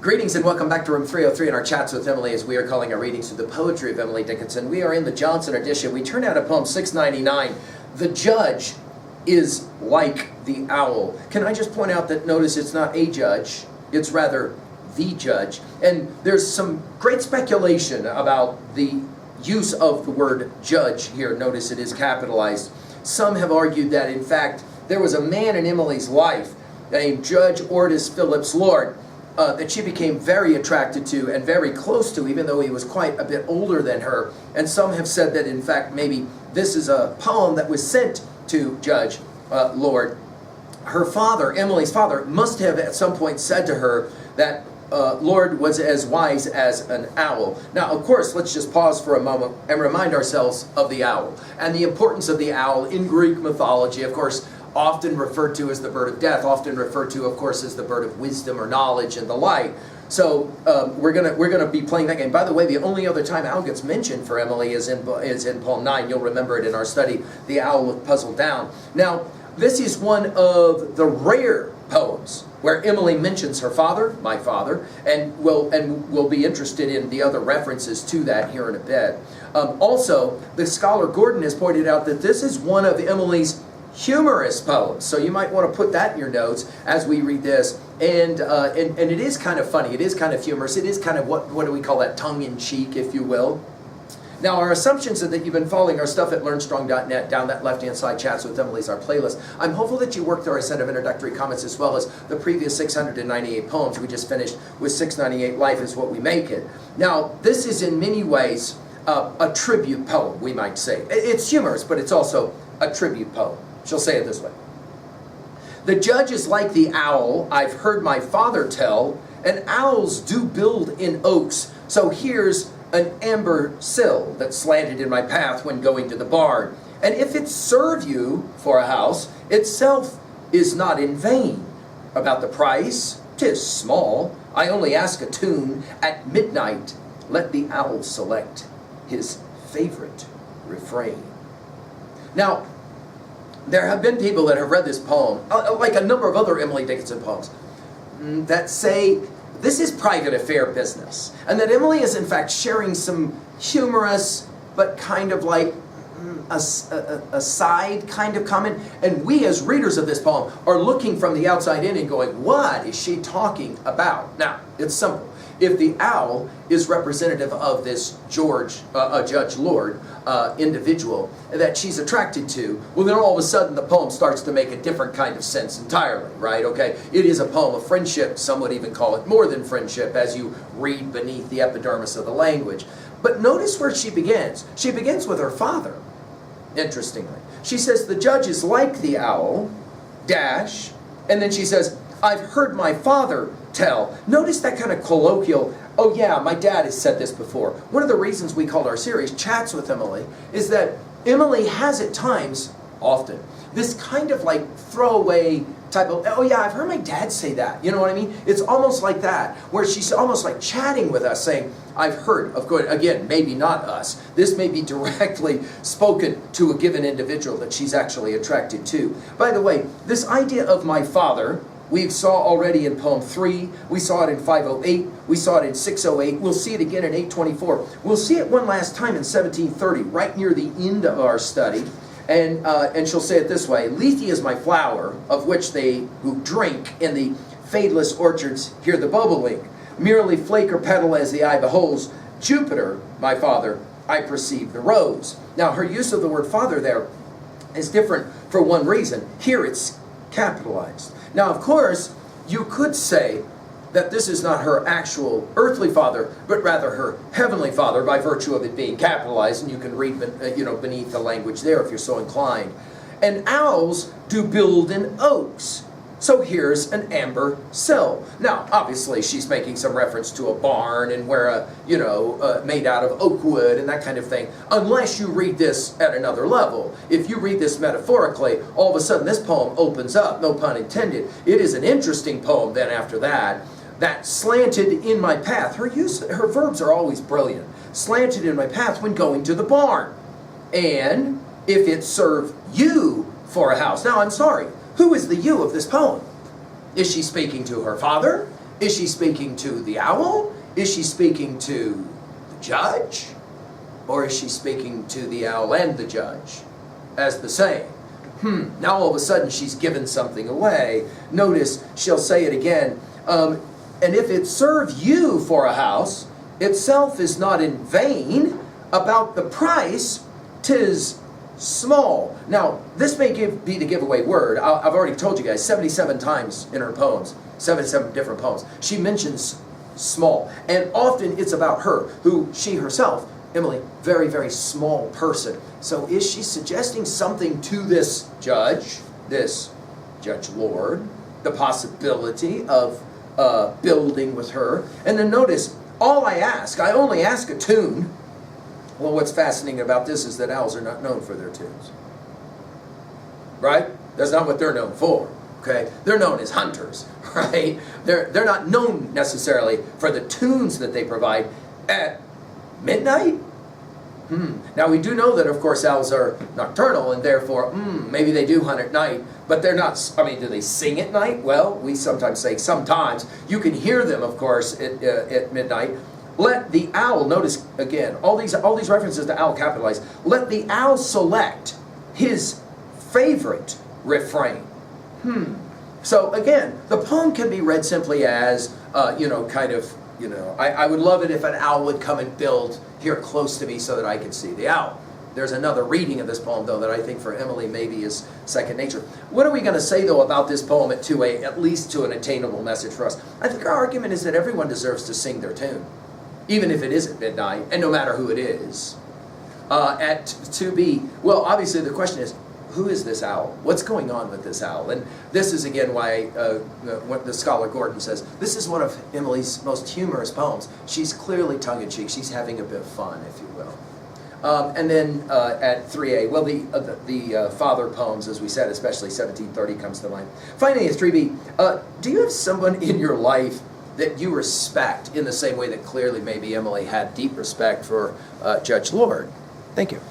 Greetings and welcome back to room 303 in our chats with Emily, as we are calling our readings through the poetry of Emily Dickinson. We are in the Johnson edition. We turn out to poem 699. The judge is like the owl. Can I just point out that notice it's not a judge, it's rather the judge. And there's some great speculation about the use of the word judge here. Notice it is capitalized. Some have argued that in fact there was a man in Emily's life named Judge Ortis Phillips Lord that she became very attracted to and very close to, even though he was quite a bit older than her. And some have said that in fact maybe this is a poem that was sent to Judge Lord. Her father, Emily's father, must have at some point said to her that Lord was as wise as an owl. Now, of course, let's just pause for a moment and remind ourselves of the owl and the importance of the owl in Greek mythology. Of course, often referred to as the bird of death, often referred to, of course, as the bird of wisdom or knowledge and the like. So we're gonna be playing that game. By the way, the only other time owl gets mentioned for Emily is in poem 9. You'll remember it in our study, The Owl with Puzzled Down. Now, this is one of the rare poems where Emily mentions her father, my father, and we'll be interested in the other references to that here in a bit. Also, the scholar Gordon has pointed out that this is one of Emily's humorous poems, so you might want to put that in your notes as we read this. And it is kind of funny, it is kind of humorous, it is kind of what do we call that, tongue-in-cheek, if you will. Now, our assumptions are that you've been following our stuff at LearnStrong.net. Down that left-hand side, Chats with Emily's our playlist. I'm hopeful that you worked through our set of introductory comments as well as the previous 698 poems. We just finished with 698. Life is what we make it. Now, this is in many ways a tribute poem, we might say. It's humorous, but it's also a tribute poem. She'll say it this way. The judge is like the owl, I've heard my father tell, and owls do build in oaks. So here's an amber sill that slanted in my path when going to the barn. And if it serve you for a house, itself is not in vain. About the price, 'tis small. I only ask a tune. At midnight, let the owl select his favorite refrain. Now, there have been people that have read this poem, like a number of other Emily Dickinson poems, that say this is private affair business, and that Emily is in fact sharing some humorous but kind of like a side kind of comment, and we as readers of this poem are looking from the outside in and going, what is she talking about? Now, it's simple. If the owl is representative of this Judge Lord individual that she's attracted to, well then all of a sudden the poem starts to make a different kind of sense entirely, right? Okay, it is a poem of friendship. Some would even call it more than friendship as you read beneath the epidermis of the language. But notice where she begins. She begins with her father, interestingly. She says, the judge is like the owl, dash, and then she says, I've heard my father tell. Notice that kind of colloquial, oh yeah, my dad has said this before. One of the reasons we called our series Chats with Emily is that Emily has at times, often, this kind of like throwaway type of, oh yeah, I've heard my dad say that. You know what I mean? It's almost like that, where she's almost like chatting with us saying, I've heard, of course, again, maybe not us. This may be directly spoken to a given individual that she's actually attracted to. By the way, this idea of my father, we saw already in poem 3, we saw it in 508, we saw it in 608, we'll see it again in 824. We'll see it one last time in 1730, right near the end of our study. And she'll say it this way, Lethe is my flower, of which they who drink in the fadeless orchards hear the bobolink. Merely flake or petal as the eye beholds. Jupiter, my father, I perceive the rose. Now her use of the word father there is different for one reason. Here it's capitalized. Now, of course, you could say that this is not her actual earthly father, but rather her heavenly father by virtue of it being capitalized, and you can read beneath the language there if you're so inclined. And owls do build in oaks. So here's an amber sill. Now, obviously, she's making some reference to a barn and where made out of oak wood and that kind of thing. Unless you read this at another level. If you read this metaphorically, all of a sudden this poem opens up, no pun intended. It is an interesting poem then after that. That slanted in my path. Her verbs are always brilliant. Slanted in my path when going to the barn. And if it serve you for a house. Now, I'm sorry. Who is the you of this poem? Is she speaking to her father? Is she speaking to the owl? Is she speaking to the judge? Or is she speaking to the owl and the judge as the same? Now all of a sudden she's given something away. Notice she'll say it again. And if it serve you for a house, itself is not in vain. About the price, 'tis small. Now, this may be the giveaway word. I've already told you guys, 77 times in her poems, 77 different poems, she mentions small. And often it's about her, who she herself, Emily, very, very small person. So is she suggesting something to this Judge Lord, the possibility of building with her? And then notice, I only ask a tune. Well, what's fascinating about this is that owls are not known for their tunes. Right? That's not what they're known for. Okay? They're known as hunters, right? They're not known necessarily for the tunes that they provide at midnight. Now we do know that, of course, owls are nocturnal, and therefore, maybe they do hunt at night, but they're not, do they sing at night? Well, we sometimes say sometimes. You can hear them, of course, at midnight. Let the owl, notice again, all these references to owl capitalized. Let the owl select his favorite refrain. So again, the poem can be read simply as, I would love it if an owl would come and build here close to me so that I could see the owl. There's another reading of this poem, though, that I think for Emily maybe is second nature. What are we going to say, though, about this poem at 2A, at least to an attainable message for us? I think our argument is that everyone deserves to sing their tune, even if it is at midnight, and no matter who it is. At 2B, well, obviously the question is, who is this owl? What's going on with this owl? And this is, again, why what the scholar Gordon says, this is one of Emily's most humorous poems. She's clearly tongue-in-cheek. She's having a bit of fun, if you will. And then at 3A, well, the father poems, as we said, especially 1730 comes to mind. Finally, at 3B, do you have someone in your life that you respect in the same way that clearly maybe Emily had deep respect for Judge Lord? Thank you.